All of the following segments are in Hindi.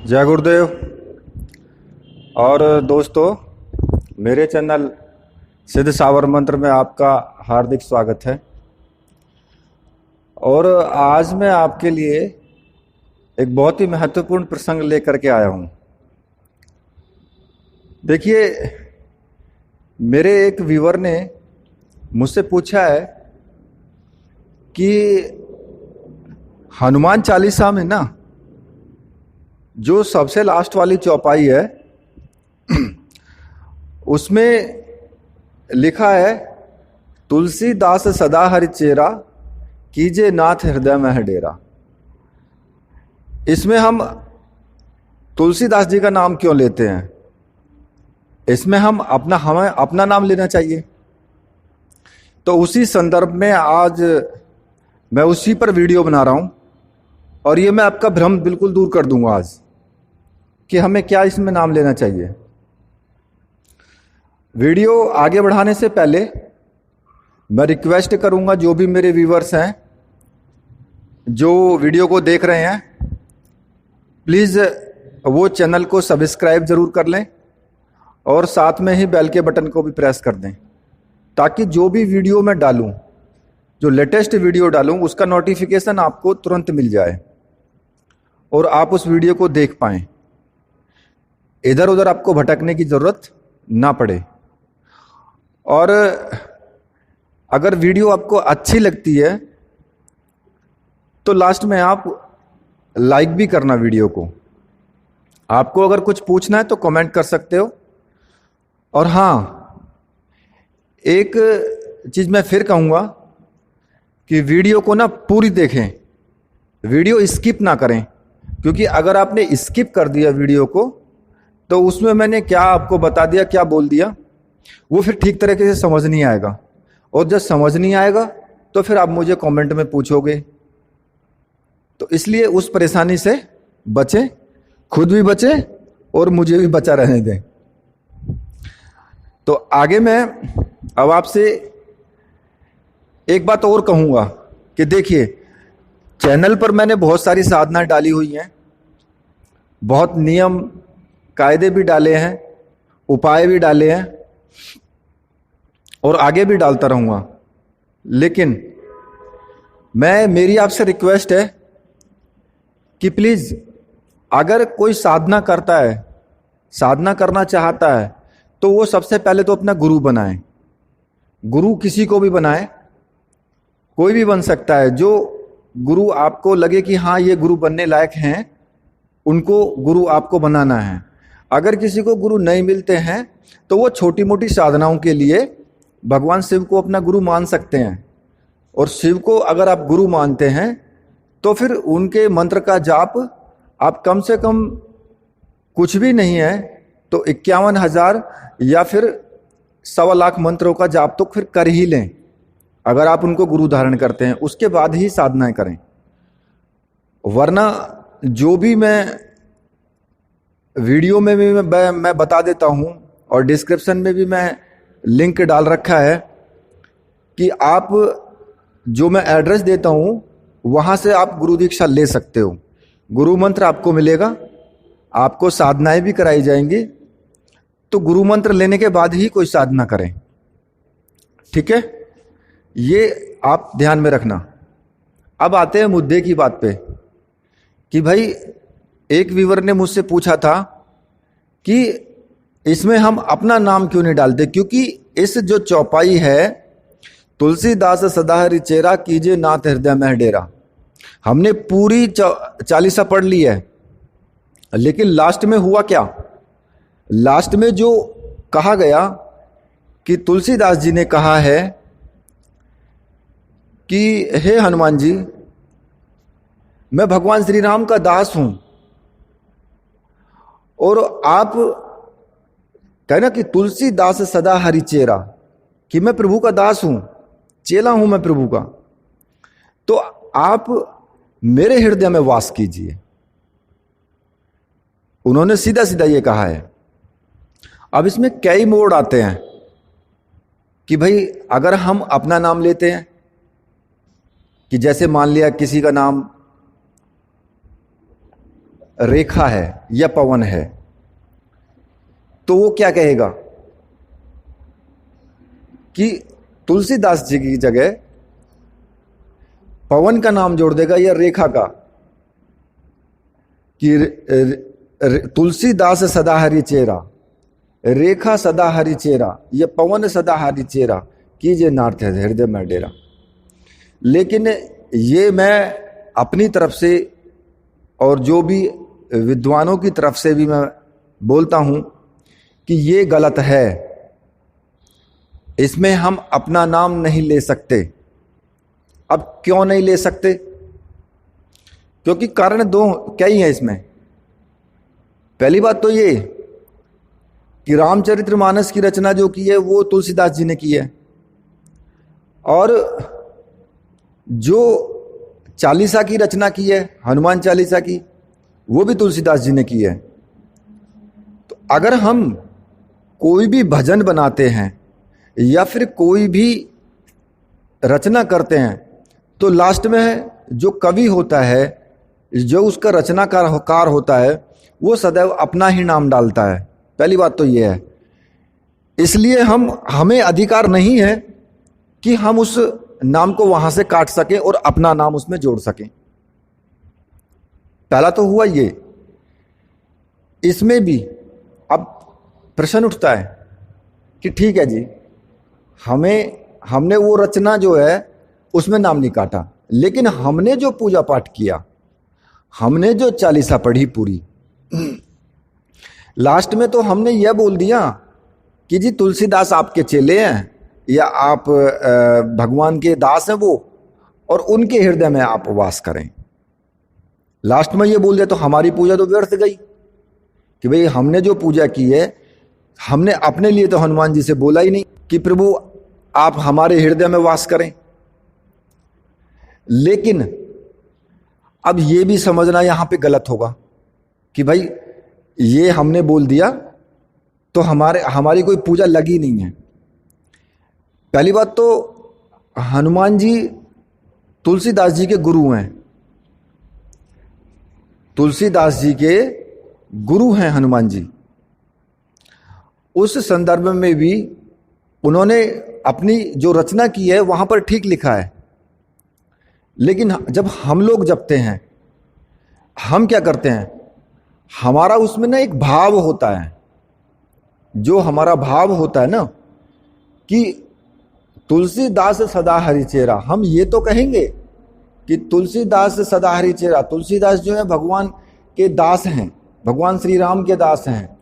जय गुरुदेव। और दोस्तों, मेरे चैनल सिद्ध सावर मंत्र में आपका हार्दिक स्वागत है। और आज मैं आपके लिए एक बहुत ही महत्वपूर्ण प्रसंग लेकर के आया हूं। देखिए, मेरे एक व्यूअर ने मुझसे पूछा है कि हनुमान चालीसा में ना जो सबसे लास्ट वाली चौपाई है उसमें लिखा है, तुलसीदास सदा हरि चेरा, कीजे नाथ हृदय में डेरा। इसमें हम तुलसीदास जी का नाम क्यों लेते हैं? इसमें हमें अपना नाम लेना चाहिए। तो उसी संदर्भ में आज मैं उसी पर वीडियो बना रहा हूं और ये मैं आपका भ्रम बिल्कुल दूर कर दूंगा आज कि हमें क्या इसमें नाम लेना चाहिए। वीडियो आगे बढ़ाने से पहले मैं रिक्वेस्ट करूंगा, जो भी मेरे व्यूअर्स हैं जो वीडियो को देख रहे हैं, प्लीज़ वो चैनल को सब्सक्राइब जरूर कर लें और साथ में ही बेल के बटन को भी प्रेस कर दें, ताकि जो भी वीडियो मैं डालूं, जो लेटेस्ट वीडियो डालूं, उसका नोटिफिकेशन आपको तुरंत मिल जाए और आप उस वीडियो को देख पाएं, इधर उधर आपको भटकने की जरूरत ना पड़े। और अगर वीडियो आपको अच्छी लगती है तो लास्ट में आप लाइक भी करना वीडियो को। आपको अगर कुछ पूछना है तो कमेंट कर सकते हो। और हाँ, एक चीज मैं फिर कहूंगा कि वीडियो को ना पूरी देखें, वीडियो स्किप ना करें, क्योंकि अगर आपने स्किप कर दिया वीडियो को तो उसमें मैंने क्या आपको बता दिया, क्या बोल दिया, वो फिर ठीक तरीके से समझ नहीं आएगा। और जब समझ नहीं आएगा तो फिर आप मुझे कमेंट में पूछोगे। तो इसलिए उस परेशानी से बचें, खुद भी बचें और मुझे भी बचा रहने दें। तो आगे मैं अब आपसे एक बात और कहूंगा कि देखिए, चैनल पर मैंने बहुत सारी साधनाएं डाली हुई हैं, बहुत नियम कायदे भी डाले हैं, उपाय भी डाले हैं और आगे भी डालता रहूंगा। लेकिन मेरी आपसे रिक्वेस्ट है कि प्लीज, अगर कोई साधना करता है, साधना करना चाहता है, तो वो सबसे पहले तो अपना गुरु बनाए। गुरु किसी को भी बनाए, कोई भी बन सकता है। जो गुरु आपको लगे कि हाँ ये गुरु बनने लायक हैं, उनको गुरु आपको बनाना है। अगर किसी को गुरु नहीं मिलते हैं तो वो छोटी मोटी साधनाओं के लिए भगवान शिव को अपना गुरु मान सकते हैं। और शिव को अगर आप गुरु मानते हैं तो फिर उनके मंत्र का जाप आप कम से कम, कुछ भी नहीं है तो 51,000 या फिर 1.25 लाख मंत्रों का जाप तो फिर कर ही लें, अगर आप उनको गुरु धारण करते हैं। उसके बाद ही साधनाएं करें। वरना जो भी मैं वीडियो में भी मैं बता देता हूं और डिस्क्रिप्शन में भी मैं लिंक डाल रखा है कि आप, जो मैं एड्रेस देता हूं वहां से आप गुरु दीक्षा ले सकते हो। गुरु मंत्र आपको मिलेगा, आपको साधनाएं भी कराई जाएंगी। तो गुरु मंत्र लेने के बाद ही कोई साधना करें, ठीक है? ये आप ध्यान में रखना। अब आते हैं मुद्दे की बात पे कि भाई, एक व्यूअर ने मुझसे पूछा था कि इसमें हम अपना नाम क्यों नहीं डालते, क्योंकि इस जो चौपाई है, तुलसीदास सदा हरि चेरा, कीजे नाथ हृदय में डेरा, हमने पूरी चालीसा पढ़ ली है। लेकिन लास्ट में हुआ क्या? लास्ट में जो कहा गया कि तुलसीदास जी ने कहा है कि हे हनुमान जी, मैं भगवान श्री राम का दास हूं, और आप कहना कि तुलसीदास सदा हरि चेरा, कि मैं प्रभु का दास हूं, चेला हूं मैं प्रभु का, तो आप मेरे हृदय में वास कीजिए। उन्होंने सीधा सीधा ये कहा है। अब इसमें कई मोड़ आते हैं कि भाई, अगर हम अपना नाम लेते हैं, कि जैसे मान लिया किसी का नाम रेखा है या पवन है, तो वो क्या कहेगा कि तुलसीदास जी की जगह पवन का नाम जोड़ देगा या रेखा का, कि तुलसीदास सदा हरि चेरा, रेखा सदा हरि चेरा, ये पवन सदा हरि चेरा, कीजिए नाथ हृदय में डेरा। लेकिन ये मैं अपनी तरफ से और जो भी विद्वानों की तरफ से भी मैं बोलता हूं कि ये गलत है। इसमें हम अपना नाम नहीं ले सकते। अब क्यों नहीं ले सकते? क्योंकि कारण दो कई है इसमें। पहली बात तो ये कि रामचरितमानस की रचना जो की है वो तुलसीदास जी ने की है, और जो चालीसा की रचना की है, हनुमान चालीसा की, वो भी तुलसीदास जी ने की है। तो अगर हम कोई भी भजन बनाते हैं या फिर कोई भी रचना करते हैं, तो लास्ट में जो कवि होता है, जो उसका रचनाकार होता है, वो सदैव अपना ही नाम डालता है। पहली बात तो ये है। इसलिए हमें अधिकार नहीं है कि हम उस नाम को वहां से काट सकें और अपना नाम उसमें जोड़ सकें। पहला तो हुआ ये। इसमें भी अब प्रश्न उठता है कि ठीक है जी, हमने वो रचना जो है उसमें नाम नहीं काटा, लेकिन हमने जो पूजा पाठ किया, हमने जो चालीसा पढ़ी पूरी, लास्ट में तो हमने यह बोल दिया कि जी तुलसीदास आपके चेले हैं या आप भगवान के दास हैं वो, और उनके हृदय में आप वास करें। लास्ट में ये बोल दिया तो हमारी पूजा तो व्यर्थ गई कि भाई हमने जो पूजा की है, हमने अपने लिए तो हनुमान जी से बोला ही नहीं कि प्रभु आप हमारे हृदय में वास करें। लेकिन अब ये भी समझना यहां पे गलत होगा कि भाई ये हमने बोल दिया तो हमारी कोई पूजा लगी नहीं है। पहली बात तो हनुमान जी तुलसीदास जी के गुरु हैं। तुलसीदास जी के गुरु हैं हनुमान जी। उस संदर्भ में भी उन्होंने अपनी जो रचना की है वहां पर ठीक लिखा है। लेकिन जब हम लोग जपते हैं, हम क्या करते हैं, हमारा उसमें ना एक भाव होता है। जो हमारा भाव होता है ना कि तुलसीदास सदा हरि चेरा, हम ये तो कहेंगे कि तुलसीदास सदा हरि चेरा। तुलसीदास जो है भगवान के दास हैं, भगवान श्री राम के दास हैं,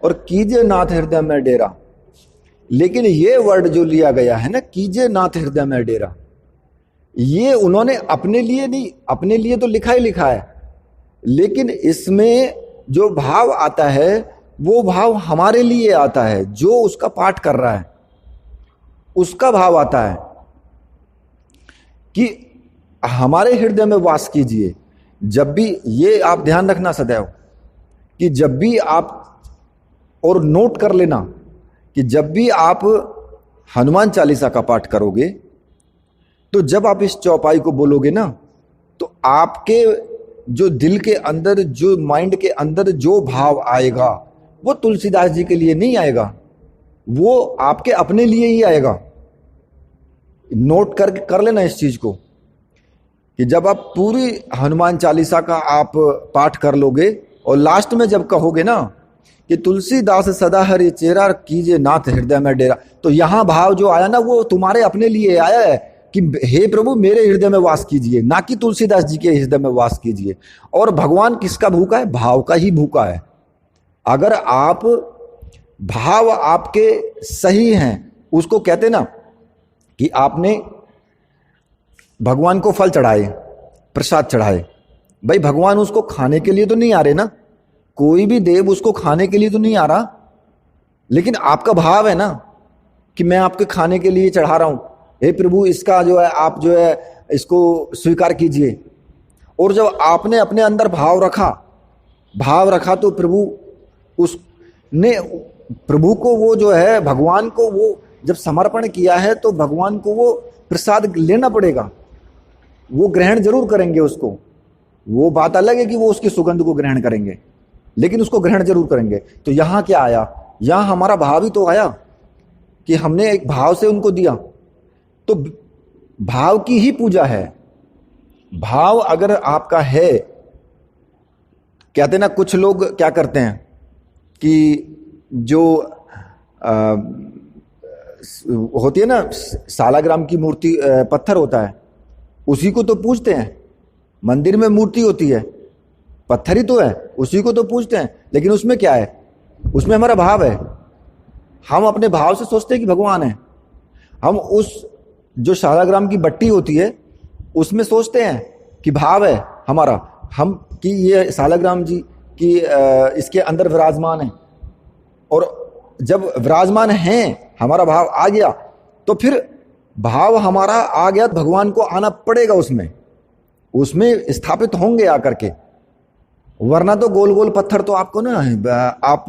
और कीजिए नाथ हृदय में डेरा। लेकिन ये वर्ड जो लिया गया है ना, कीजिए नाथ हृदय में डेरा, ये उन्होंने अपने लिए नहीं, अपने लिए तो लिखा ही लिखा है, लेकिन इसमें जो भाव आता है वो भाव हमारे लिए आता है। जो उसका पाठ कर रहा है उसका भाव आता है कि हमारे हृदय में वास कीजिए। जब भी, ये आप ध्यान रखना सदैव कि जब भी आप, और नोट कर लेना कि जब भी आप हनुमान चालीसा का पाठ करोगे, तो जब आप इस चौपाई को बोलोगे ना, तो आपके जो दिल के अंदर, जो माइंड के अंदर जो भाव आएगा वो तुलसीदास जी के लिए नहीं आएगा, वो आपके अपने लिए ही आएगा। नोट कर लेना इस चीज को कि जब आप पूरी हनुमान चालीसा का आप पाठ कर लोगे और लास्ट में जब कहोगे ना कि तुलसीदास सदा हरि चेरा, कीजिए नाथ हृदय में डेरा, तो यहां भाव जो आया ना वो तुम्हारे अपने लिए आया है कि हे प्रभु मेरे हृदय में वास कीजिए, ना कि तुलसीदास जी के हृदय में वास कीजिए। और भगवान किसका भूखा है? भाव का ही भूखा है। अगर आप भाव आपके सही हैं, उसको कहते ना कि आपने भगवान को फल चढ़ाए, प्रसाद चढ़ाए, भाई भगवान उसको खाने के लिए तो नहीं आ रहे ना, कोई भी देव उसको खाने के लिए तो नहीं आ रहा, लेकिन आपका भाव है ना कि मैं आपके खाने के लिए चढ़ा रहा हूं, हे प्रभु इसका जो है आप जो है इसको स्वीकार कीजिए। और जब आपने अपने अंदर भाव रखा तो प्रभु को वो जो है, भगवान को वो जब समर्पण किया है तो भगवान को वो प्रसाद लेना पड़ेगा, वो ग्रहण जरूर करेंगे उसको। वो बात अलग है कि वो उसकी सुगंध को ग्रहण करेंगे, लेकिन उसको ग्रहण जरूर करेंगे। तो यहां क्या आया, यहां हमारा भाव ही तो आया कि हमने एक भाव से उनको दिया। तो भाव की ही पूजा है। भाव अगर आपका है, कहते ना कुछ लोग क्या करते हैं कि जो होती है ना सालाग्राम की मूर्ति, पत्थर होता है, उसी को तो पूजते हैं। मंदिर में मूर्ति होती है, पत्थर ही तो है, उसी को तो पूजते हैं। लेकिन उसमें क्या है, उसमें हमारा भाव है। हम अपने भाव से सोचते हैं कि भगवान है। हम उस जो सालाग्राम की बट्टी होती है उसमें सोचते हैं कि भाव है हमारा, हम कि ये सालाग्राम जी की इसके अंदर विराजमान है। और जब विराजमान हैं, हमारा भाव आ गया, तो फिर भाव हमारा आ गया तो भगवान को आना पड़ेगा, उसमें स्थापित होंगे आकर के। वरना तो गोल गोल पत्थर तो आपको ना, आप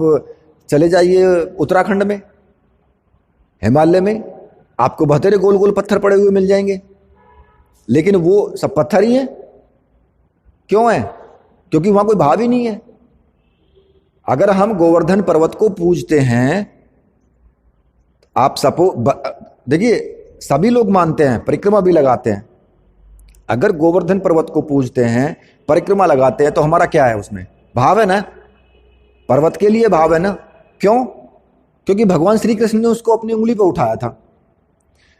चले जाइए उत्तराखंड में, हिमालय में, आपको बतेरे गोल गोल पत्थर पड़े हुए मिल जाएंगे, लेकिन वो सब पत्थर ही है। क्यों है? क्योंकि वहां कोई भाव ही नहीं है। अगर हम गोवर्धन पर्वत को पूजते हैं, आप देखिए सभी लोग मानते हैं, परिक्रमा भी लगाते हैं। अगर गोवर्धन पर्वत को पूजते हैं, परिक्रमा लगाते हैं, तो हमारा क्या है? उसमें भाव है ना, पर्वत के लिए भाव है ना। क्यों? क्योंकि भगवान श्री कृष्ण ने उसको अपनी उंगली पे उठाया था।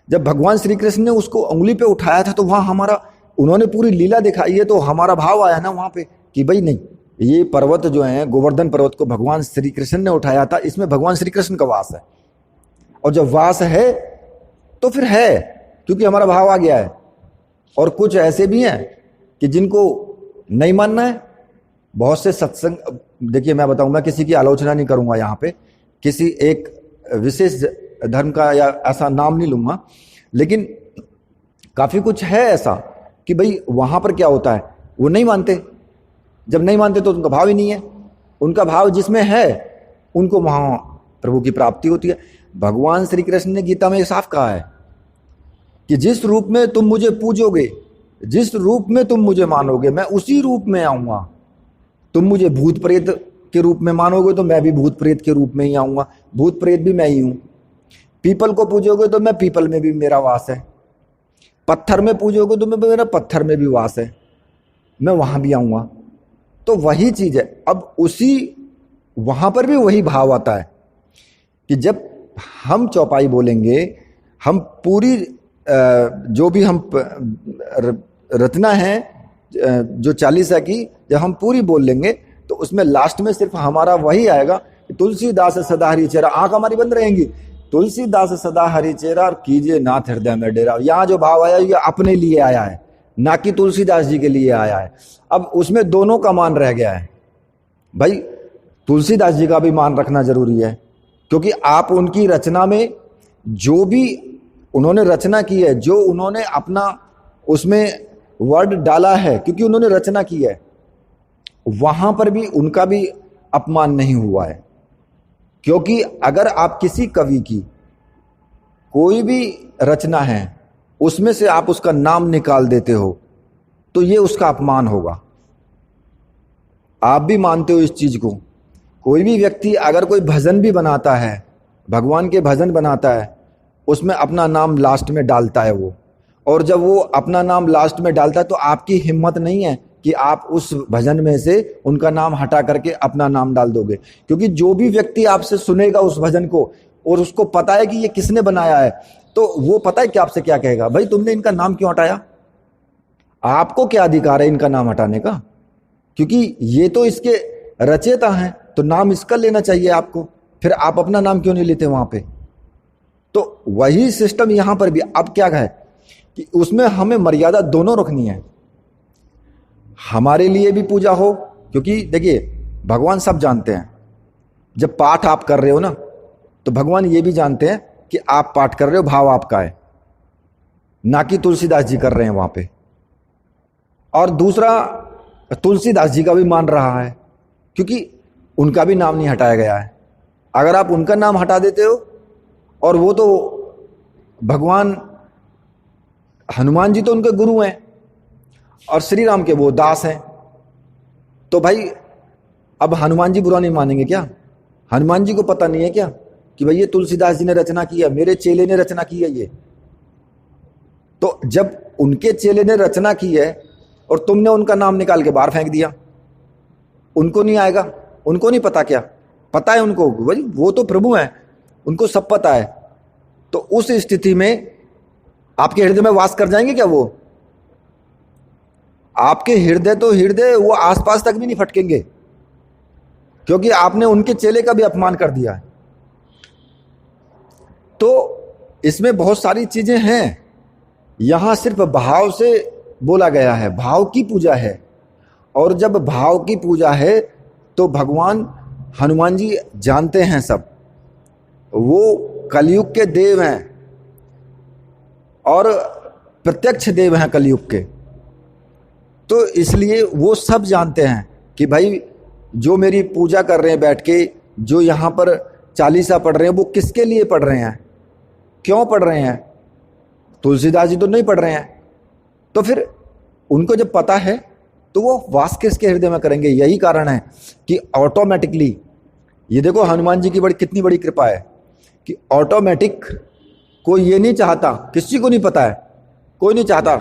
जब भगवान श्री कृष्ण ने उसको उंगली पे उठाया था, तो वहां हमारा, उन्होंने पूरी लीला दिखाई है, तो हमारा भाव आया ना वहां पे कि भाई नहीं, ये पर्वत जो है, गोवर्धन पर्वत को भगवान श्री कृष्ण ने उठाया था, इसमें भगवान श्री कृष्ण का वास है। और जब वास है तो फिर है, क्योंकि हमारा भाव आ गया है। और कुछ ऐसे भी हैं कि जिनको नहीं मानना है। बहुत से सत्संग, देखिए मैं बताऊं, मैं किसी की आलोचना नहीं करूंगा यहाँ पे, किसी एक विशेष धर्म का या ऐसा नाम नहीं लूंगा, लेकिन काफी कुछ है ऐसा कि भाई वहां पर क्या होता है, वो नहीं मानते। जब नहीं मानते तो उनका भाव ही नहीं है। उनका भाव जिसमें है, उनको वहां प्रभु की प्राप्ति होती है। भगवान श्री कृष्ण ने गीता में साफ कहा है कि जिस रूप में तुम मुझे पूजोगे, जिस रूप में तुम मुझे मानोगे, मैं उसी रूप में आऊंगा। तुम मुझे भूत प्रेत के रूप में मानोगे तो मैं भी भूत प्रेत के रूप में ही आऊंगा। भूत प्रेत भी मैं ही हूं। पीपल को पूजोगे तो मैं पीपल में भी मेरा वास है। पत्थर में पूजोगे तो मेरा पत्थर में भी वास है, मैं वहां भी आऊंगा। तो वही चीज है। अब उसी वहां पर भी वही भाव आता है कि जब हम चौपाई बोलेंगे, हम पूरी जो भी हम रचना है जो 40 की, जब हम पूरी बोल लेंगे तो उसमें लास्ट में सिर्फ हमारा वही आएगा कि तुलसीदास सदा हरि चेरा। आंख हमारी बंद रहेंगी, तुलसीदास सदा हरि चेरा और कीजिए नाथ हृदय में डेरा। यहाँ जो भाव आया ये अपने लिए आया है, ना कि तुलसीदास जी के लिए आया है। अब उसमें दोनों का मान रह गया है। भाई तुलसीदास जी का भी मान रखना जरूरी है, क्योंकि आप उनकी रचना में जो भी उन्होंने रचना की है, जो उन्होंने अपना उसमें वर्ड डाला है, क्योंकि उन्होंने रचना की है, वहां पर भी उनका भी अपमान नहीं हुआ है। क्योंकि अगर आप किसी कवि की कोई भी रचना है, उसमें से आप उसका नाम निकाल देते हो, तो ये उसका अपमान होगा। आप भी मानते हो इस चीज को। कोई भी व्यक्ति अगर कोई भजन भी बनाता है, भगवान के भजन बनाता है, उसमें अपना नाम लास्ट में डालता है वो, और जब वो अपना नाम लास्ट में डालता है तो आपकी हिम्मत नहीं है कि आप उस भजन में से उनका नाम हटा करके अपना नाम डाल दोगे। क्योंकि जो भी व्यक्ति आपसे सुनेगा उस भजन को और उसको पता है कि ये किसने बनाया है, तो वो पता है कि आपसे क्या कहेगा, भाई तुमने इनका नाम क्यों हटाया? आपको क्या अधिकार है इनका नाम हटाने का? क्योंकि ये तो इसके रचयिता हैं, तो नाम इसका लेना चाहिए आपको। फिर आप अपना नाम क्यों नहीं लेते वहां पे? तो वही सिस्टम यहां पर भी। अब क्या है कि उसमें हमें मर्यादा दोनों रखनी है। हमारे लिए भी पूजा हो, क्योंकि देखिए भगवान सब जानते हैं। जब पाठ आप कर रहे हो ना, तो भगवान ये भी जानते हैं कि आप पाठ कर रहे हो, भाव आपका है, ना कि तुलसीदास जी कर रहे हैं वहां पे। और दूसरा, तुलसीदास जी का भी मान रहा है, क्योंकि उनका भी नाम नहीं हटाया गया है। अगर आप उनका नाम हटा देते हो, और वो तो भगवान हनुमान जी तो उनके गुरु हैं, और श्री राम के वो दास हैं, तो भाई अब हनुमान जी बुरा नहीं मानेंगे क्या? हनुमान जी को पता नहीं है क्या कि भाई ये तुलसीदास जी ने रचना की है, मेरे चेले ने रचना की है ये? तो जब उनके चेले ने रचना की है और तुमने उनका नाम निकाल के बाहर फेंक दिया, उनको नहीं आएगा? उनको नहीं पता क्या? पता है उनको, भाई वो तो प्रभु हैं, उनको सब पता है। तो उस स्थिति में आपके हृदय में वास कर जाएंगे क्या वो? आपके हृदय तो हृदय वो आसपास तक भी नहीं फटकेंगे, क्योंकि आपने उनके चेले का भी अपमान कर दिया है। तो इसमें बहुत सारी चीजें हैं। यहां सिर्फ भाव से बोला गया है, भाव की पूजा है। और जब भाव की पूजा है तो भगवान हनुमान जी जानते हैं सब, वो कलयुग के देव हैं और प्रत्यक्ष देव हैं कलयुग के। तो इसलिए वो सब जानते हैं कि भाई जो मेरी पूजा कर रहे हैं बैठ के, जो यहाँ पर चालीसा पढ़ रहे हैं, वो किसके लिए पढ़ रहे हैं, क्यों पढ़ रहे हैं? तुलसीदास जी तो नहीं पढ़ रहे हैं। तो फिर उनको जब पता है तो वो वास किसके हृदय में करेंगे? यही कारण है कि ऑटोमेटिकली, ये देखो हनुमान जी की कितनी बड़ी कृपा है कि ऑटोमेटिक कोई ये नहीं चाहता, किसी को नहीं पता है, कोई नहीं चाहता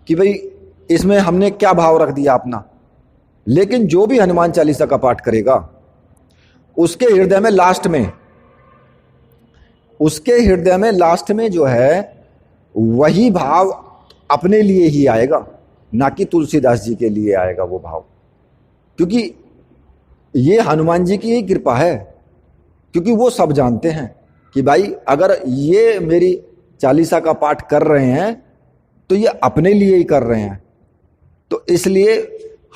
कि भाई इसमें हमने क्या भाव रख दिया अपना। लेकिन जो भी हनुमान चालीसा का पाठ करेगा उसके हृदय में लास्ट में, उसके हृदय में लास्ट में जो है वही भाव अपने लिए ही आएगा, ना कि तुलसीदास जी के लिए आएगा वो भाव। क्योंकि ये हनुमान जी की ही कृपा है, क्योंकि वो सब जानते हैं कि भाई अगर ये मेरी चालीसा का पाठ कर रहे हैं तो ये अपने लिए ही कर रहे हैं। तो इसलिए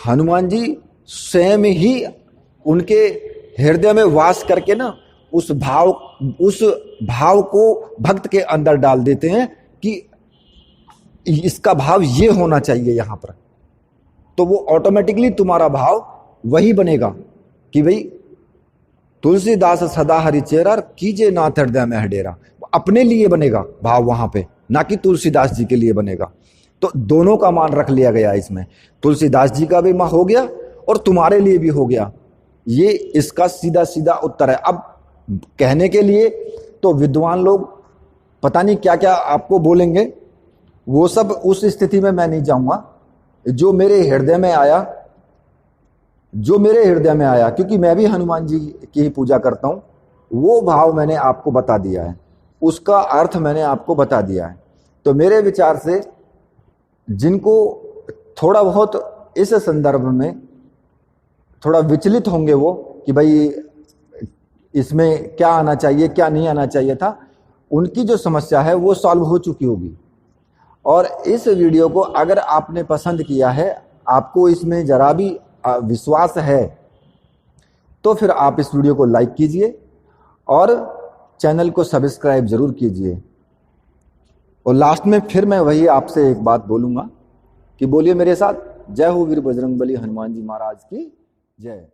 हनुमान जी स्वयं ही उनके हृदय में वास करके ना उस भाव को भक्त के अंदर डाल देते हैं कि इसका भाव ये होना चाहिए यहां पर। तो वो ऑटोमेटिकली तुम्हारा भाव वही बनेगा कि भाई तुलसीदास सदा हरिचेरा कीजे नाथ हृदय में हडेरा। अपने लिए बनेगा भाव वहां पे, ना कि तुलसीदास जी के लिए बनेगा। तो दोनों का मान रख लिया गया इसमें, तुलसीदास जी का भी मान हो गया और तुम्हारे लिए भी हो गया। ये इसका सीधा सीधा उत्तर है। अब कहने के लिए तो विद्वान लोग पता नहीं क्या क्या आपको बोलेंगे, वो सब उस स्थिति में मैं नहीं जाऊंगा। जो मेरे हृदय में आया, जो मेरे हृदय में आया, क्योंकि मैं भी हनुमान जी की ही पूजा करता हूं, वो भाव मैंने आपको बता दिया है, उसका अर्थ मैंने आपको बता दिया है। तो मेरे विचार से जिनको थोड़ा बहुत इस संदर्भ में थोड़ा विचलित होंगे वो कि भाई इसमें क्या आना चाहिए क्या नहीं आना चाहिए था, उनकी जो समस्या है वो सॉल्व हो चुकी होगी। और इस वीडियो को अगर आपने पसंद किया है, आपको इसमें जरा भी विश्वास है, तो फिर आप इस वीडियो को लाइक कीजिए और चैनल को सब्सक्राइब जरूर कीजिए। और लास्ट में फिर मैं वही आपसे एक बात बोलूंगा कि बोलिए मेरे साथ, जय हो वीर बजरंगबली हनुमान जी महाराज की जय।